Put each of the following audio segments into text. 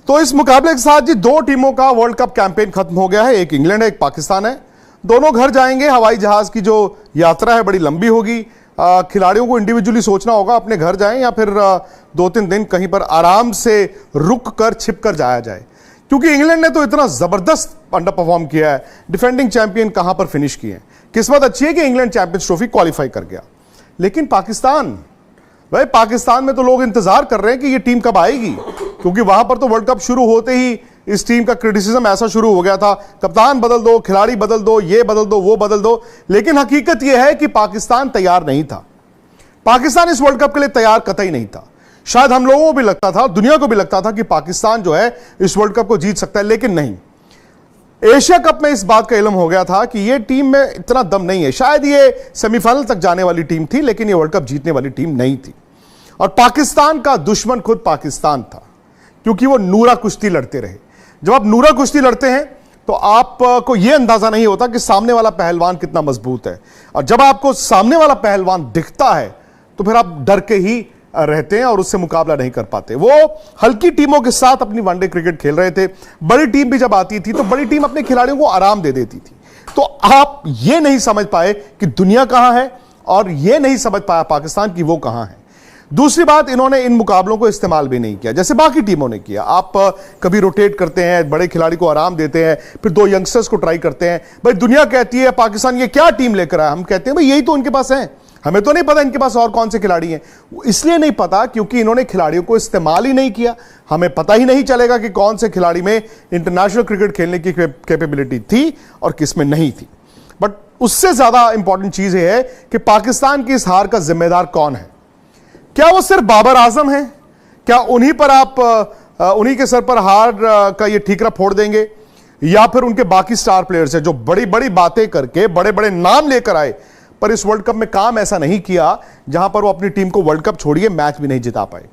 तो इस मुकाबले के साथ जी दो टीमों का वर्ल्ड कप कैंपेन खत्म हो गया है। एक इंग्लैंड है, एक पाकिस्तान है। दोनों घर जाएंगे। हवाई जहाज की जो यात्रा है बड़ी लंबी होगी। खिलाड़ियों को इंडिविजुअली सोचना होगा अपने घर जाएं या फिर 2-3 दिन कहीं पर आराम से रुक कर छिप कर जाया जाए, क्योंकि इंग्लैंड ने तो इतना जबरदस्त अंडर परफॉर्म किया है। डिफेंडिंग चैंपियन कहां पर फिनिश किए हैं। किस्मत अच्छी है कि इंग्लैंड चैंपियंस ट्रॉफी क्वालिफाई कर गया, लेकिन पाकिस्तान, भाई पाकिस्तान में तो लोग इंतजार कर रहे हैं कि ये टीम कब आएगी, क्योंकि वहां पर तो वर्ल्ड कप शुरू होते ही इस टीम का क्रिटिसिज्म ऐसा शुरू हो गया था, कप्तान बदल दो, खिलाड़ी बदल दो, ये बदल दो, वो बदल दो। लेकिन हकीकत यह है कि पाकिस्तान तैयार नहीं था। पाकिस्तान इस वर्ल्ड कप के लिए तैयार कतई नहीं था। शायद हम लोगों को भी लगता था, दुनिया को भी लगता था कि पाकिस्तान जो है इस वर्ल्ड कप को जीत सकता है, लेकिन नहीं। एशिया कप में इस बात का इल्म हो गया था कि यह टीम में इतना दम नहीं है। शायद ये सेमीफाइनल तक जाने वाली टीम थी, लेकिन यह वर्ल्ड कप जीतने वाली टीम नहीं थी। और पाकिस्तान का दुश्मन खुद पाकिस्तान था, क्योंकि वो नूरा कुश्ती लड़ते रहे। जब आप नूरा कुश्ती लड़ते हैं तो आपको यह अंदाजा नहीं होता कि सामने वाला पहलवान कितना मजबूत है, और जब आपको सामने वाला पहलवान दिखता है तो फिर आप डर के ही रहते हैं और उससे मुकाबला नहीं कर पाते। वो हल्की टीमों के साथ अपनी वनडे क्रिकेट खेल रहे थे। बड़ी टीम भी जब आती थी तो बड़ी टीम अपने खिलाड़ियों को आराम दे देती थी। तो आप ये नहीं समझ पाए कि दुनिया कहां है, और यह नहीं समझ पाया पाकिस्तान की वो कहां है। दूसरी बात, इन्होंने इन मुकाबलों को इस्तेमाल भी नहीं किया जैसे बाकी टीमों ने किया। आप कभी रोटेट करते हैं, बड़े खिलाड़ी को आराम देते हैं, फिर 2 यंगस्टर्स को ट्राई करते हैं। भाई दुनिया कहती है पाकिस्तान ये क्या टीम लेकर आया, हम कहते हैं भाई यही तो उनके पास है, हमें तो नहीं पता इनके पास और कौन से खिलाड़ी हैं। इसलिए नहीं पता क्योंकि इन्होंने खिलाड़ियों को इस्तेमाल ही नहीं किया। हमें पता ही नहीं चलेगा कि कौन से खिलाड़ी में इंटरनेशनल क्रिकेट खेलने की कैपेबिलिटी थी और किस में नहीं थी। बट उससे ज्यादा इंपॉर्टेंट चीज यह है कि पाकिस्तान की इस हार का जिम्मेदार कौन है। क्या वो सिर्फ बाबर आजम है? क्या उन्हीं पर आप उन्हीं के सर पर हार का ये ठीकरा फोड़ देंगे, या फिर उनके बाकी स्टार प्लेयर्स हैं जो बड़ी बड़ी बातें करके बड़े बड़े नाम लेकर आए पर इस वर्ल्ड कप में काम ऐसा नहीं किया जहां पर वो अपनी टीम को वर्ल्ड कप छोड़िए मैच भी नहीं जिता पाए।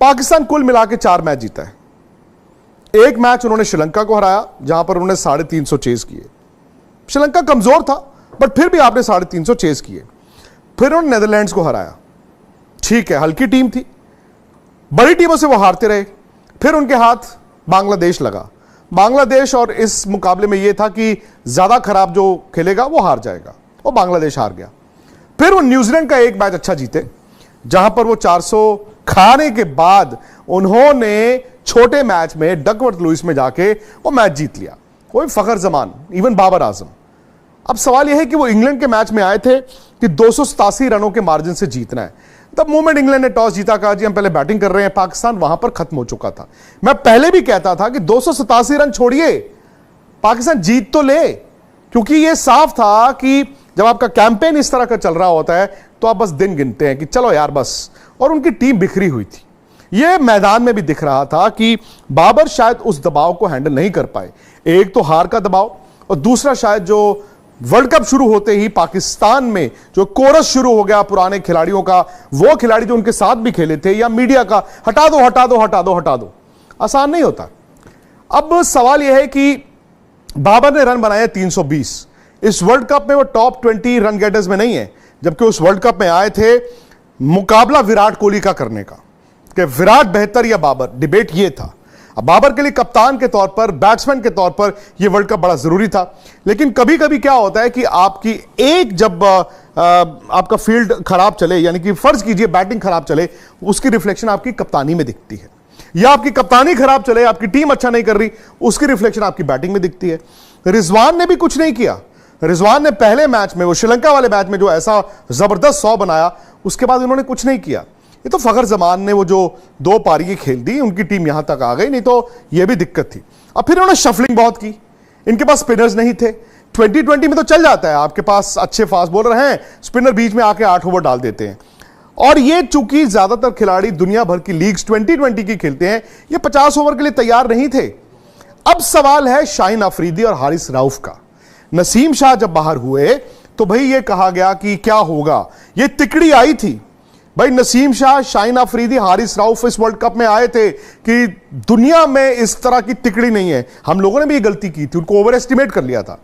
पाकिस्तान कुल मिला के 4 मैच जीता है। एक मैच उन्होंने श्रीलंका को हराया जहां पर उन्होंने 350 चेज किए। श्रीलंका कमजोर था बट फिर भी आपने 350 चेज किए। फिर उन्होंने नेदरलैंड्स को हराया, ठीक है हल्की टीम थी, बड़ी टीमों से वो हारते रहे। फिर उनके हाथ बांग्लादेश लगा। बांग्लादेश और इस मुकाबले में यह था कि ज्यादा खराब जो खेलेगा वो हार जाएगा, वो बांग्लादेश हार गया। फिर वो न्यूजीलैंड का एक मैच अच्छा जीते जहां पर वो 400 खाने के बाद उन्होंने छोटे मैच में डकवर्थ लुइस में जाके वो मैच जीत लिया। कोई फखर जमान, इवन बाबर आजम। अब सवाल यह है कि वो इंग्लैंड के मैच में आए थे कि 287 रनों के मार्जिन से जीतना है। तब मोमेंट इंग्लैंड ने टॉस जीता, कहा जी हम पहले बैटिंग कर रहे हैं। पाकिस्तान वहां पर खत्म हो चुका था। मैं पहले भी कहता था कि 287 रन छोड़िए, पाकिस्तान जीत तो ले, क्योंकि यह साफ था कि जब आपका कैंपेन इस तरह का चल रहा होता है तो आप बस दिन गिनते हैं कि चलो यार बस। और उनकी टीम बिखरी हुई थी। यह मैदान में भी दिख रहा था कि बाबर शायद उस दबाव को हैंडल नहीं कर पाए। एक तो हार का दबाव, और दूसरा शायद जो वर्ल्ड कप शुरू होते ही पाकिस्तान में जो कोरस शुरू हो गया पुराने खिलाड़ियों का, वो खिलाड़ी जो उनके साथ भी खेले थे, या मीडिया का हटा दो हटा दो हटा दो हटा दो, आसान नहीं होता। अब सवाल यह है कि बाबर ने रन बनाए 320। इस वर्ल्ड कप में वो टॉप 20 रन गेटर्स में नहीं है, जबकि उस वर्ल्ड कप में आए थे मुकाबला विराट कोहली का करने का, कि विराट बेहतर या बाबर, डिबेट ये था। अब बाबर के लिए कप्तान के तौर पर, बैट्समैन के तौर पर यह वर्ल्ड कप बड़ा जरूरी था। लेकिन कभी कभी क्या होता है कि आपकी एक जब आपका फील्ड खराब चले, यानी कि फर्ज कीजिए बैटिंग खराब चले, उसकी रिफ्लेक्शन आपकी कप्तानी में दिखती है, या आपकी कप्तानी खराब चले, आपकी टीम अच्छा नहीं कर रही, उसकी रिफ्लेक्शन आपकी बैटिंग में दिखती है। रिजवान ने भी कुछ नहीं किया। रिजवान ने पहले मैच में, वो श्रीलंका वाले मैच में जो ऐसा जबरदस्त 100 बनाया, उसके बाद उन्होंने कुछ नहीं किया। ये तो फखर जमान ने वो जो 2 पारी खेल दी, उनकी टीम यहां तक आ गई, नहीं तो ये भी दिक्कत थी। अब फिर उन्होंने शफलिंग बहुत की, इनके पास स्पिनर्स नहीं थे। 2020 में तो चल जाता है, आपके पास अच्छे फास्ट बॉलर हैं, स्पिनर बीच में आके 8 ओवर डाल देते हैं। और ये चूंकि ज्यादातर खिलाड़ी दुनिया भर की लीग्स 2020 की खेलते हैं, ये 50 ओवर के लिए तैयार नहीं थे। अब सवाल है शाहीन अफरीदी और हारिस रऊफ का। नसीम शाह जब बाहर हुए तो भाई ये कहा गया कि क्या होगा, ये तिकड़ी आई थी। भाई नसीम शाह, शाहीन अफरीदी, हारिस रऊफ इस वर्ल्ड कप में आए थे कि दुनिया में इस तरह की तिकड़ी नहीं है। हम लोगों ने भी ये गलती की थी, उनको ओवर एस्टिमेट कर लिया था।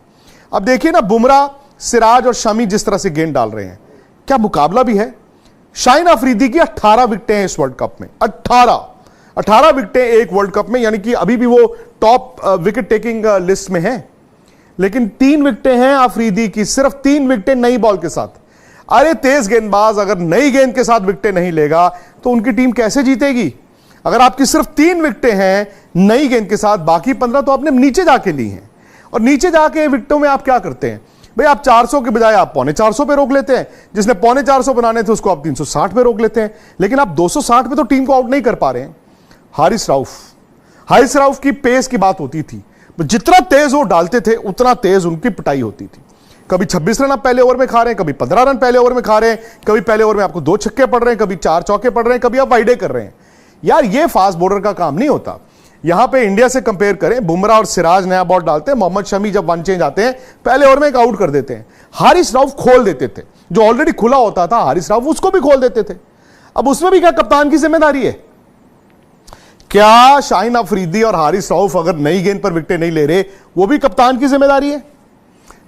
अब देखिए ना, बुमराह, सिराज और शमी जिस तरह से गेंद डाल रहे हैं, क्या मुकाबला भी है। शाहीन अफरीदी की 18 विकेटें हैं इस वर्ल्ड कप में। 18 विकेटें एक वर्ल्ड कप में, यानी कि अभी भी वो टॉप विकेट टेकिंग लिस्ट में है। लेकिन 3 विकेटें हैं अफरीदी की, सिर्फ 3 विकेटें नई बॉल के साथ। अरे तेज गेंदबाज अगर नई गेंद के साथ विकेटें नहीं लेगा तो उनकी टीम कैसे जीतेगी? अगर आपकी सिर्फ 3 विकेटें हैं नई गेंद के साथ, बाकी 15 तो आपने नीचे जाके ली हैं। और नीचे जाके विकेटों में आप क्या करते हैं भाई? आप 400 के बजाय आप 450 पे रोक लेते हैं। जिसने 450 बनाने थे उसको आप 360 पे रोक लेते हैं। लेकिन आप 260 पे तो टीम को आउट नहीं कर पा रहे हैं। हारिस राउफ की पेस की बात होती थी, जितना तेज वो डालते थे उतना तेज उनकी पिटाई होती थी। कभी 26 रन आप पहले ओवर में खा रहे हैं, कभी 15 रन पहले ओवर में खा रहे हैं, कभी पहले ओवर में आपको 2 छक्के पड़ रहे हैं, कभी 4 चौके पड़ रहे हैं, कभी आप वाइडे कर रहे हैं। यार ये फास्ट बॉलर का काम नहीं होता। यहां पे इंडिया से कंपेयर करें, बुमराह और सिराज नया बॉल डालते हैं, मोहम्मद शमी जब वन चेंज आते हैं पहले ओवर में एक आउट कर देते हैं। हारिस राउफ खोल देते थे, जो ऑलरेडी खुला होता था हारिस राउफ उसको भी खोल देते थे। अब उसमें भी क्या कप्तान की जिम्मेदारी है? क्या शाहीन अफरीदी और हारिस राउफ अगर नई गेंद पर विकेटें नहीं ले रहे वो भी कप्तान की जिम्मेदारी है?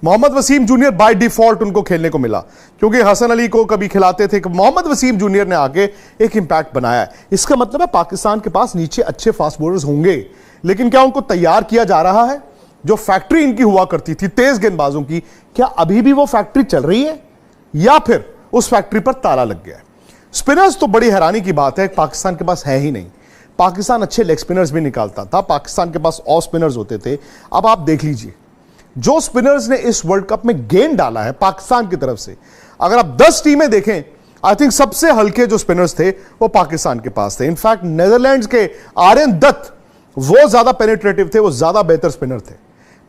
Mohammad Wasim junior by default उनको खेलने को मिला, क्योंकि हसन अली को कभी खिलाते थे। मोहम्मद वसीम जूनियर ने आके एक इंपैक्ट बनाया है। इसका मतलब है पाकिस्तान के पास नीचे अच्छे फास्ट बॉलर्स होंगे, लेकिन क्या उनको तैयार किया जा रहा है? जो फैक्ट्री इनकी हुआ करती थी तेज गेंदबाजों की, क्या अभी भी वो फैक्ट्री चल रही है या फिर उस फैक्ट्री पर ताला लग गया है? स्पिनर्स तो बड़ी हैरानी की बात है, पाकिस्तान के पास है ही नहीं। पाकिस्तान अच्छे लेग स्पिनर्स भी निकालता था, पाकिस्तान के पास ऑफ स्पिनर्स होते थे। अब आप देख लीजिए जो स्पिनर्स ने इस वर्ल्ड कप में गेंद डाला है पाकिस्तान की तरफ से, अगर आप 10 टीमें देखें, आई थिंक सबसे हल्के जो स्पिनर्स थे वो पाकिस्तान के पास थे। इनफैक्ट नेदरलैंड्स के आर्यन दत्त वो ज्यादा पेनिट्रेटिव थे, वो ज्यादा बेहतर स्पिनर थे।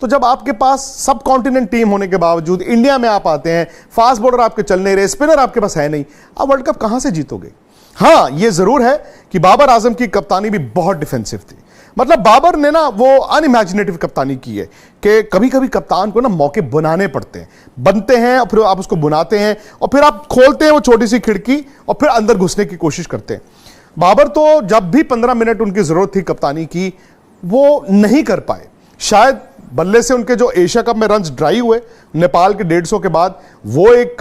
तो जब आपके पास सब कॉन्टिनेंट टीम होने के बावजूद इंडिया में आप आते हैं, फास्ट बॉलर आपके चल नहीं रहे, स्पिनर आपके पास है नहीं, आप वर्ल्ड कप कहां से जीतोगे? हां यह जरूर है कि बाबर आजम की कप्तानी भी बहुत डिफेंसिव थी। मतलब बाबर ने ना वो अनइमेजिनेटिव कप्तानी की है कि कभी कभी कप्तान को ना मौके बनाने पड़ते हैं, बनते हैं और फिर आप उसको बुनाते हैं और फिर आप खोलते हैं वो छोटी सी खिड़की और फिर अंदर घुसने की कोशिश करते हैं। बाबर तो जब भी 15 मिनट उनकी जरूरत थी कप्तानी की, वो नहीं कर पाए। शायद बल्ले से उनके जो एशिया कप में रन्स ड्राई हुए नेपाल के 150 के बाद, वो एक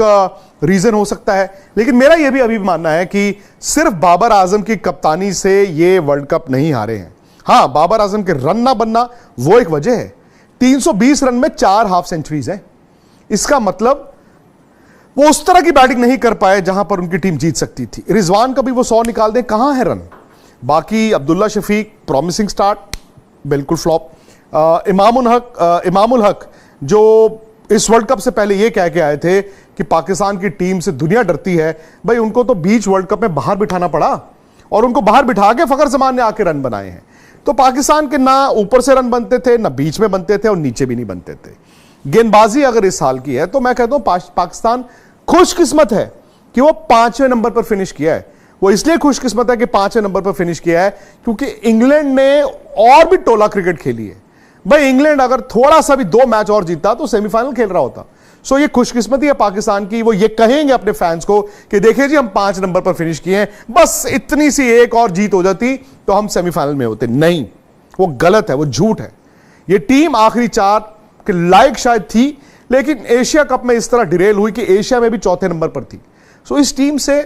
रीजन हो सकता है। लेकिन मेरा यह भी अभी मानना है कि सिर्फ बाबर आजम की कप्तानी से ये वर्ल्ड कप नहीं हारे हैं। हां, बाबर आजम के रन ना बनना वो एक वजह है। 320 रन में 4 हाफ सेंचुरीज हैं। इसका मतलब वो उस तरह की बैटिंग नहीं कर पाए जहां पर उनकी टीम जीत सकती थी। रिजवान का भी वो 100 निकाल दें, कहां है रन? बाकी अब्दुल्ला शफीक प्रॉमिसिंग स्टार्ट, बिल्कुल फ्लॉप। इमामुल हक जो इस वर्ल्ड कप से पहले ये कह के आए थे कि पाकिस्तान की टीम से दुनिया डरती है, भाई उनको तो बीच वर्ल्ड कप में बाहर बिठाना पड़ा और उनको बाहर बिठा के फखर जमान ने आके रन बनाए हैं। तो पाकिस्तान के ना ऊपर से रन बनते थे, ना बीच में बनते थे और नीचे भी नहीं बनते थे। गेंदबाजी अगर इस साल की है तो मैं कहता हूं पाकिस्तान खुशकिस्मत है कि वो 5वें नंबर पर फिनिश किया है। वो इसलिए खुशकिस्मत है कि 5वें नंबर पर फिनिश किया है क्योंकि इंग्लैंड ने और भी टोला क्रिकेट खेली है। भाई इंग्लैंड अगर थोड़ा सा भी 2 मैच और जीतता तो सेमीफाइनल खेल रहा होता। सो ये खुशकिस्मती है पाकिस्तान की। वो ये कहेंगे अपने फैंस को कि देखिए जी हम 5 नंबर पर फिनिश किए हैं, बस इतनी सी एक और जीत हो जाती तो हम सेमीफाइनल में होते। नहीं, वो गलत है, वो झूठ है। ये टीम आखिरी 4 के लायक शायद थी, लेकिन एशिया कप में इस तरह डिरेल हुई कि एशिया में भी 4थे नंबर पर थी। सो इस टीम से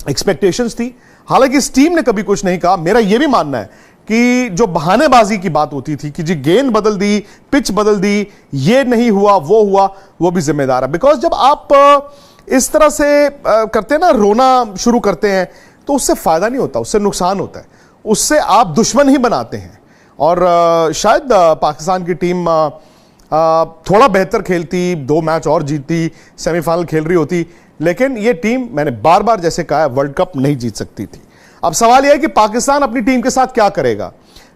एक्सपेक्टेशंस थी। हालांकि इस टीम ने कभी कुछ नहीं कहा। मेरा यह भी मानना है कि जो बहानेबाजी की बात होती थी कि जी गेंद बदल दी, पिच बदल दी, ये नहीं हुआ, वो भी जिम्मेदार है। बिकॉज जब आप इस तरह से करते हैं ना, रोना शुरू करते हैं, तो उससे फायदा नहीं होता, उससे नुकसान होता है, उससे आप दुश्मन ही बनाते हैं। और शायद पाकिस्तान की टीम थोड़ा बेहतर खेलती, 2 मैच और जीतती, सेमीफाइनल खेल रही होती, लेकिन ये टीम, मैंने बार बार जैसे कहा, वर्ल्ड कप नहीं जीत सकती थी। अब सवाल यह है कि पाकिस्तान अपनी टीम के साथ क्या करेगा?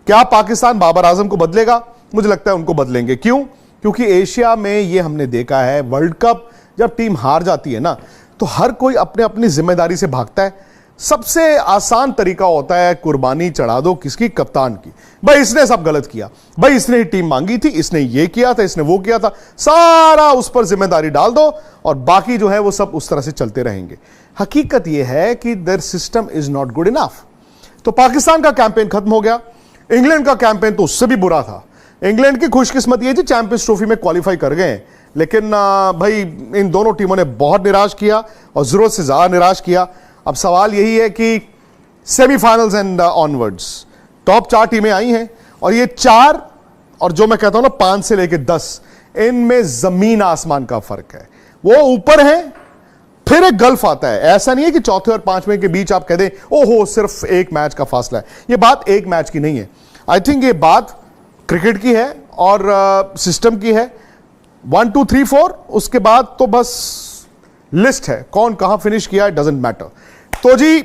क्या पाकिस्तान बाबर आजम को बदलेगा? मुझे लगता है उनको बदलेंगे। क्यों? क्योंकि एशिया में ये हमने देखा है, वर्ल्ड कप जब टीम हार जाती है ना, तो हर कोई अपने अपनी जिम्मेदारी से भागता है। सबसे आसान तरीका होता है कुर्बानी चढ़ा दो किसकी? कप्तान की। भाई इसने सब गलत किया, भाई इसने ही टीम मांगी थी, इसने ये किया था, इसने वो किया था, सारा उस पर जिम्मेदारी डाल दो और बाकी जो है वो सब उस तरह से चलते रहेंगे। हकीकत यह है कि there system is not good enough. तो पाकिस्तान का कैंपेन खत्म हो गया। इंग्लैंड का कैंपेन तो उससे भी बुरा था। इंग्लैंड की खुशकिस्मत ये थी चैंपियंस ट्रॉफी में क्वालिफाई कर गए, लेकिन भाई इन दोनों टीमों ने बहुत निराश किया और जरूरत से ज्यादा निराश किया। अब सवाल यही है कि सेमीफाइनल्स एंड ऑनवर्ड्स टॉप 4 टीमें आई हैं और ये 4 और जो मैं कहता हूं ना 5 से लेकर 10, इनमें जमीन आसमान का फर्क है। वो ऊपर है, फिर एक गल्फ आता है। ऐसा नहीं है कि चौथे और 5वें के बीच आप कह दें ओहो सिर्फ एक मैच का फासला है। ये बात एक मैच की नहीं है। आई थिंक ये बात क्रिकेट की है और सिस्टम की है। 1 2 3 4 उसके बाद तो बस लिस्ट है, कौन कहां फिनिश किया, इट डजंट मैटर। तो जी